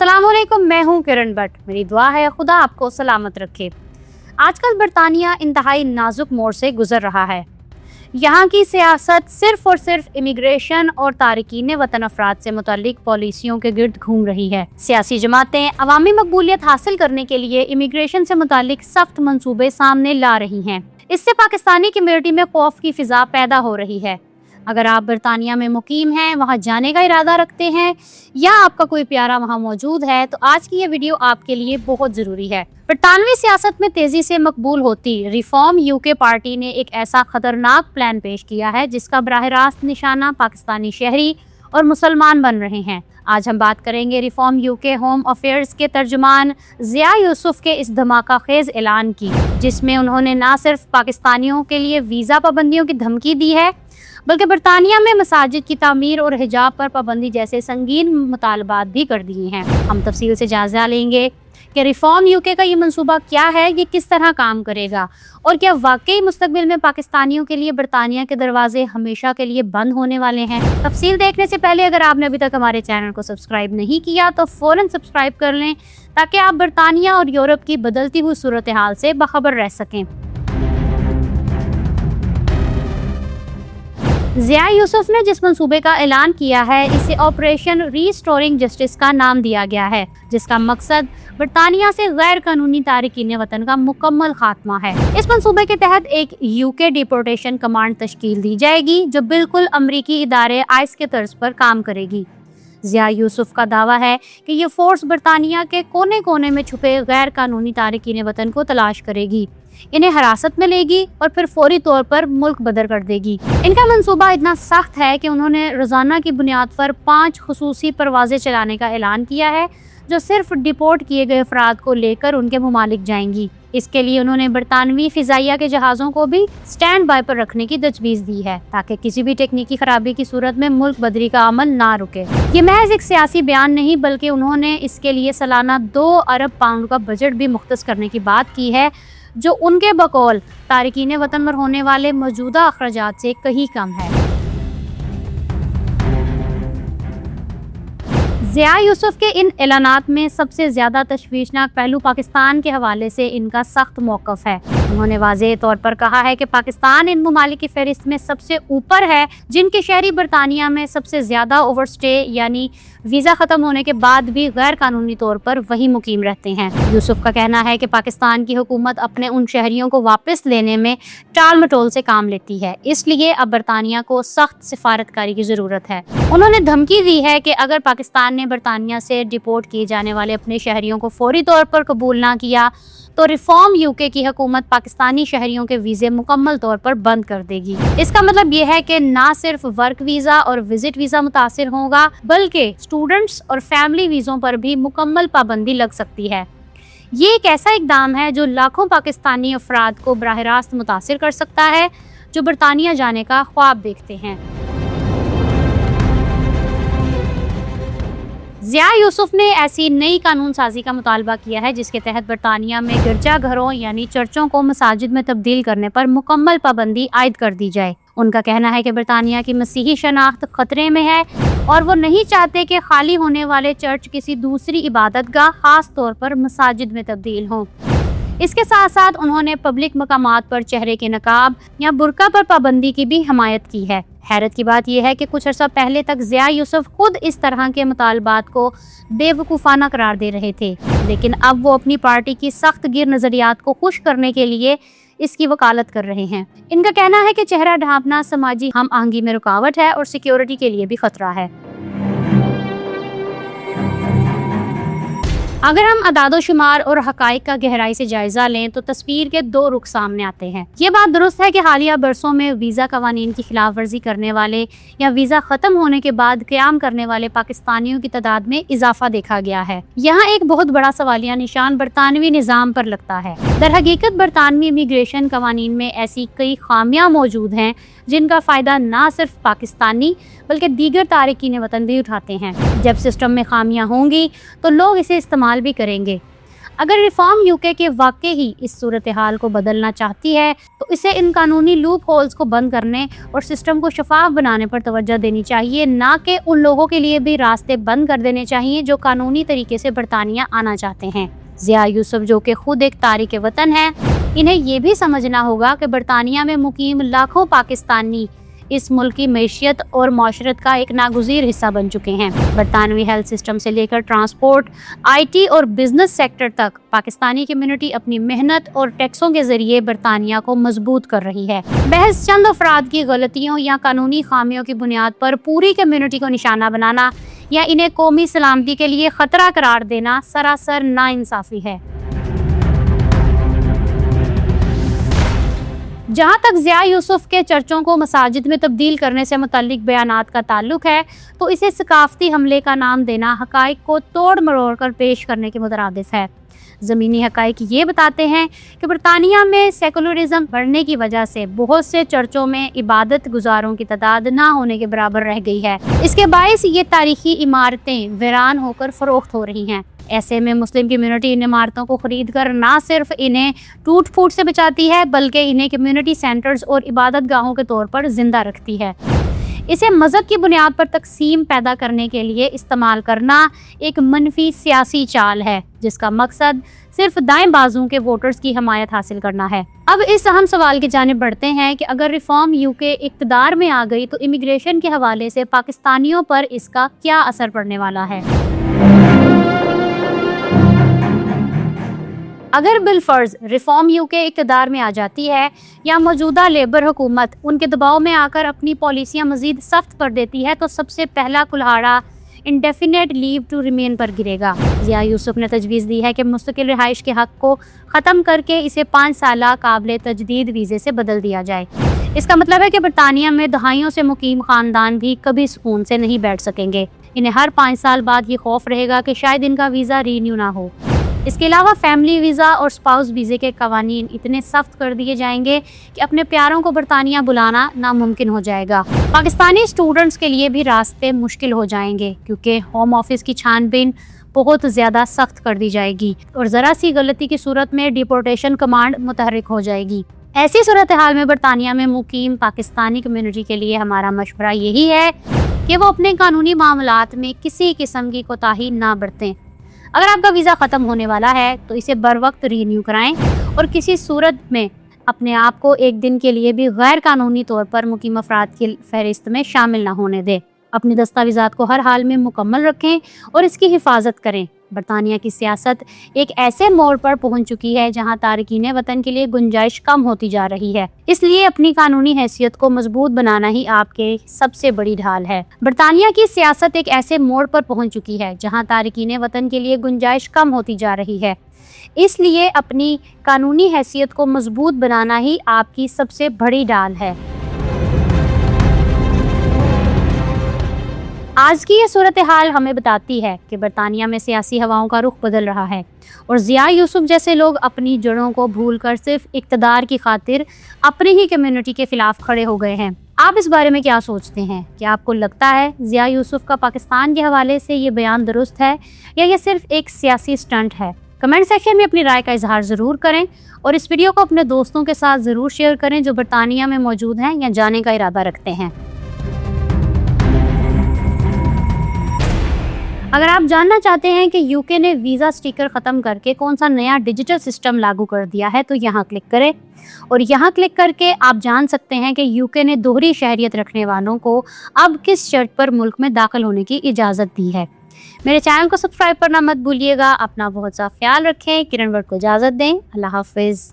अस्सलाम वालेकुम, मैं हूँ किरण बट। मेरी दुआ है खुदा आपको सलामत रखे। आजकल बरतानिया इंतहाई नाजुक मोड़ से गुजर रहा है। यहाँ की सियासत सिर्फ और सिर्फ इमिग्रेशन और तारकीन वतन अफराद से मुतालिक पॉलिसियों के गिर्द घूम रही है। सियासी जमातें अवामी मकबूलियत हासिल करने के लिए इमिग्रेशन से मुतालिक सख्त मंसूबे सामने ला रही हैं। इससे पाकिस्तानी कम्युनिटी में खौफ की फिजा पैदा हो रही है। अगर आप बरतानिया में मुकीम हैं, वहाँ जाने का इरादा रखते हैं या आपका कोई प्यारा वहाँ मौजूद है, तो आज की ये वीडियो आपके लिए बहुत ज़रूरी है। बरतानवी सियासत में तेज़ी से मकबूल होती रिफॉर्म यूके पार्टी ने एक ऐसा खतरनाक प्लान पेश किया है जिसका बराह रास्त निशाना पाकिस्तानी शहरी और मुसलमान बन रहे हैं। आज हम बात करेंगे रिफॉर्म यूके होम अफेयर्स के तर्जुमान ज़िया यूसुफ के इस धमाका खेज ऐलान की, जिसमें उन्होंने न सिर्फ पाकिस्तानियों के लिए वीज़ा पाबंदियों की धमकी दी है, बल्कि बरतानिया में मसाजिद की तामीर और हिजाब पर पाबंदी जैसे संगीन मुतालबात भी कर दिए हैं। हम तफसील से जायजा लेंगे कि रिफॉर्म यूके का ये मंसूबा क्या है, ये किस तरह काम करेगा और क्या वाकई मुस्तकबिल में पाकिस्तानियों के लिए बरतानिया के दरवाजे हमेशा के लिए बंद होने वाले हैं। तफसील देखने से पहले अगर आपने अभी तक हमारे चैनल को सब्सक्राइब नहीं किया तो फ़ौरन सब्सक्राइब कर लें, ताकि आप बरतानिया और यूरोप की बदलती हुई सूरत हाल से बाखबर रह सकें। ज़िया यूसुफ ने जिस मंसूबे का ऐलान किया है, इसे ऑपरेशन रीस्टोरिंग जस्टिस का नाम दिया गया है, जिसका मकसद बरतानिया से गैर कानूनी तारकीन वतन का मुकम्मल खात्मा है। इस मंसूबे के तहत एक यूके डिपोर्टेशन कमांड तश्कील दी जाएगी, जो बिल्कुल अमरीकी इदारे आइस के तर्ज पर काम करेगी। ज़िया यूसुफ का दावा है कि ये फोर्स बरतानिया के कोने कोने में छुपे गैर कानूनी तारकीन वतन को तलाश करेगी, इन्हें हिरासत में लेगी और फिर फौरी तौर पर मुल्क बदर कर देगी। इनका मंसूबा इतना सख्त है कि उन्होंने रोजाना की बुनियाद पर 5 खुसूसी परवाजें चलाने का ऐलान किया है, जो सिर्फ डिपोर्ट किए गए अफराद को लेकर उनके ममालिक जाएंगी। इसके लिए उन्होंने बरतानवी फिजाइया के जहाज़ों को भी स्टैंड बाय पर रखने की तजवीज़ दी है, ताकि किसी भी टेक्निकी खराबी की सूरत में मुल्क बदरी का अमल ना रुके। ये महज एक सियासी बयान नहीं, बल्कि उन्होंने इसके लिए सालाना 2 अरब पाउंड का बजट भी मुख्तस करने की बात की है, जो उनके बकौल तारकीन वतन पर होने वाले मौजूदा अखराजात से कहीं कम है। ज़िया यूसुफ के इन ऐलानात में सबसे ज़्यादा तशवीशनाक पहलू पाकिस्तान के हवाले से इनका सख्त मौक़िफ़ है। उन्होंने वाज़ेह तौर पर कहा है कि पाकिस्तान इन ममालिक की फहरिस्त में सबसे ऊपर है, जिनके शहरी बरतानिया में सबसे ज़्यादा ओवरस्टे यानी वीज़ा ख़त्म होने के बाद भी गैर कानूनी तौर पर वही मुकीम रहते हैं। यूसुफ का कहना है कि पाकिस्तान की हुकूमत अपने उन शहरियों को वापस लेने में टाल मटोल से काम लेती है, इसलिए अब बरतानिया को सख्त सिफारतकारी की ज़रूरत है। उन्होंने धमकी दी है कि अगर पाकिस्तान ने बरतानिया से डिपोर्ट किए जाने वाले अपने शहरियों को फौरी तौर पर कबूल ना किया, तो रिफॉर्म यूके की हुकूमत पाकिस्तानी शहरियों के वीज़े मुकम्मल तौर पर बंद कर देगी। इसका मतलब यह है कि ना सिर्फ वर्क वीज़ा और विजिट वीज़ा मुतासिर होगा, बल्कि स्टूडेंट्स और फैमिली वीज़ों पर भी मुकम्मल पाबंदी लग सकती है। ये एक ऐसा इकदाम है जो लाखों पाकिस्तानी अफराद को बराह रास्त मुतासिर कर सकता है, जो बरतानिया जाने का ख्वाब देखते हैं। ज़िया यूसुफ ने ऐसी नई कानून साजी का मुतालबा किया है, जिसके तहत बरतानिया में गिरजा घरों यानी चर्चों को मसाजिद में तब्दील करने पर मुकम्मल पाबंदी आयद कर दी जाए। उनका कहना है कि बरतानिया की मसीही शनाख्त खतरे में है और वो नहीं चाहते कि खाली होने वाले चर्च किसी दूसरी इबादतगाह, खास तौर पर मसाजिद में तब्दील हों। इसके साथ साथ उन्होंने पब्लिक मकामात पर चेहरे के नकाब या बुर्का पर पाबंदी की भी हमायत की है। हैरत की बात यह है कि कुछ अर्सा पहले तक ज़िया यूसुफ खुद इस तरह के मुतालबात को बेवकूफ़ाना करार दे रहे थे, लेकिन अब वो अपनी पार्टी की सख्त गिर नज़रियात को खुश करने के लिए इसकी वकालत कर रहे हैं। इनका कहना है कि चेहरा ढांपना समाजी हम आहंगी में रुकावट है और सिक्योरिटी के लिए भी खतरा है। अगर हम अदादोशुमार और हकाइक का गहराई से जायजा लें तो तस्वीर के 2 रुख सामने आते हैं। ये बात दुरुस्त है कि हालिया बरसों में वीज़ा कवानीन की खिलाफ वर्जी करने वाले या वीज़ा ख़त्म होने के बाद क़याम करने वाले पाकिस्तानियों की तादाद में इजाफा देखा गया है। यहाँ एक बहुत बड़ा सवालिया निशान बरतानवी निज़ाम पर लगता है। दर हकीकत बरतानवी इमिग्रेशन कवानीन में ऐसी कई खामियां मौजूद हैं, जिनका फ़ायदा ना सिर्फ पाकिस्तानी बल्कि दीगर तारकीन वतन भी उठाते हैं। जब सिस्टम में खामियां होंगी तो लोग इसे इस्तेमाल भी करेंगे। اگر ریفارم UK کے واقعی ہی اس صورتحال کو بدلنا چاہتی ہے تو اسے ان قانونی لوپ ہولز کو بند کرنے اور سسٹم کو شفاف بنانے پر توجہ دینی چاہیے، نہ کہ ان لوگوں کے لیے بھی راستے بند کر دینے چاہیے جو قانونی طریقے سے برطانیہ آنا چاہتے ہیں۔ ضیاء یوسف جو کہ خود ایک تارک وطن ہیں، انہیں یہ بھی سمجھنا ہوگا کہ برطانیہ میں مقیم لاکھوں پاکستانی اس ملک کی معیشت اور معاشرت کا ایک ناگزیر حصہ بن چکے ہیں۔ برطانوی ہیلتھ سسٹم سے لے کر ٹرانسپورٹ، IT اور بزنس سیکٹر تک پاکستانی کمیونٹی اپنی محنت اور ٹیکسوں کے ذریعے برطانیہ کو مضبوط کر رہی ہے۔ محض چند افراد کی غلطیوں یا قانونی خامیوں کی بنیاد پر پوری کمیونٹی کو نشانہ بنانا یا انہیں قومی سلامتی کے لیے خطرہ قرار دینا سراسر ناانصافی ہے۔ جہاں تک ضیاء یوسف کے چرچوں کو مساجد میں تبدیل کرنے سے متعلق بیانات کا تعلق ہے تو اسے ثقافتی حملے کا نام دینا حقائق کو توڑ مروڑ کر پیش کرنے کے مترادف ہے۔ زمینی حقائق یہ بتاتے ہیں کہ برطانیہ میں سیکولرزم بڑھنے کی وجہ سے بہت سے چرچوں میں عبادت گزاروں کی تعداد نہ ہونے کے برابر رہ گئی ہے۔ اس کے باعث یہ تاریخی عمارتیں ویران ہو کر فروخت ہو رہی ہیں۔ ایسے میں مسلم کمیونٹی ان عمارتوں کو خرید کر نہ صرف انہیں ٹوٹ پھوٹ سے بچاتی ہے بلکہ انہیں کمیونٹی سینٹرز اور عبادت گاہوں کے طور پر زندہ رکھتی ہے۔ اسے مذہب کی بنیاد پر تقسیم پیدا کرنے کے لیے استعمال کرنا ایک منفی سیاسی چال ہے جس کا مقصد صرف دائیں بازو کے ووٹرز کی حمایت حاصل کرنا ہے۔ اب اس اہم سوال کی جانب بڑھتے ہیں کہ اگر ریفارم UK اقتدار میں آ گئی تو امیگریشن کے حوالے سے پاکستانیوں پر اس کا کیا اثر پڑنے والا ہے۔ اگر بالفرض ریفارم UK اقتدار میں آ جاتی ہے یا موجودہ لیبر حکومت ان کے دباؤ میں آ کر اپنی پالیسیاں مزید سخت کر دیتی ہے تو سب سے پہلا کلہاڑا انڈیفینیٹ لیو ٹو ریمین پر گرے گا۔ ضیاء یوسف نے تجویز دی ہے کہ مستقل رہائش کے حق کو ختم کر کے اسے 5 سالہ قابل تجدید ویزے سے بدل دیا جائے۔ اس کا مطلب ہے کہ برطانیہ میں دہائیوں سے مقیم خاندان بھی کبھی سکون سے نہیں بیٹھ سکیں گے۔ انہیں ہر 5 سال بعد یہ خوف رہے گا کہ شاید ان کا ویزا رینیو نہ ہو۔ اس کے علاوہ فیملی ویزا اور سپاؤس ویزے کے قوانین اتنے سخت کر دیے جائیں گے کہ اپنے پیاروں کو برطانیہ بلانا ناممکن ہو جائے گا۔ پاکستانی اسٹوڈنٹس کے لیے بھی راستے مشکل ہو جائیں گے کیونکہ ہوم آفس کی چھان بین بہت زیادہ سخت کر دی جائے گی اور ذرا سی غلطی کی صورت میں ڈیپورٹیشن کمانڈ متحرک ہو جائے گی۔ ایسی صورتحال میں برطانیہ میں مقیم پاکستانی کمیونٹی کے لیے ہمارا مشورہ یہی ہے کہ وہ اپنے قانونی معاملات میں کسی قسم کی کوتاہی نہ برتیں۔ اگر آپ کا ویزا ختم ہونے والا ہے تو اسے بر وقت رینیو کرائیں اور کسی صورت میں اپنے آپ کو ایک دن کے لیے بھی غیر قانونی طور پر مقیم افراد کی فہرست میں شامل نہ ہونے دیں۔ اپنی دستاویزات کو ہر حال میں مکمل رکھیں اور اس کی حفاظت کریں۔ برطانیہ کی سیاست ایک ایسے موڑ پر پہنچ چکی ہے جہاں تارکین وطن کے لیے گنجائش کم ہوتی جا رہی ہے، اس لیے اپنی قانونی حیثیت کو مضبوط بنانا ہی آپ کے سب سے بڑی ڈھال ہے۔ برطانیہ کی سیاست ایک ایسے موڑ پر پہنچ چکی ہے جہاں تارکین وطن کے لیے گنجائش کم ہوتی جا رہی ہے، اس لیے اپنی قانونی حیثیت کو مضبوط بنانا ہی آپ کی سب سے بڑی ڈال ہے۔ آج کی یہ صورتحال ہمیں بتاتی ہے کہ برطانیہ میں سیاسی ہواؤں کا رخ بدل رہا ہے اور ضیاء یوسف جیسے لوگ اپنی جڑوں کو بھول کر صرف اقتدار کی خاطر اپنی ہی کمیونٹی کے خلاف کھڑے ہو گئے ہیں۔ آپ اس بارے میں کیا سوچتے ہیں؟ کیا آپ کو لگتا ہے ضیاء یوسف کا پاکستان کے حوالے سے یہ بیان درست ہے یا یہ صرف ایک سیاسی سٹنٹ ہے؟ کمنٹ سیکشن میں اپنی رائے کا اظہار ضرور کریں اور اس ویڈیو کو اپنے دوستوں کے ساتھ ضرور شیئر کریں جو برطانیہ میں موجود ہیں یا جانے کا ارادہ رکھتے ہیں۔ اگر آپ جاننا چاہتے ہیں کہ UK نے ویزا سٹیکر ختم کر کے کون سا نیا ڈیجیٹل سسٹم لاگو کر دیا ہے تو یہاں کلک کریں اور یہاں کلک کر کے آپ جان سکتے ہیں کہ UK نے دوہری شہریت رکھنے والوں کو اب کس شرط پر ملک میں داخل ہونے کی اجازت دی ہے۔ میرے چینل کو سبسکرائب کرنا مت بھولیے گا۔ اپنا بہت سا خیال رکھیں۔ کرن ورڈ کو اجازت دیں۔ اللہ حافظ۔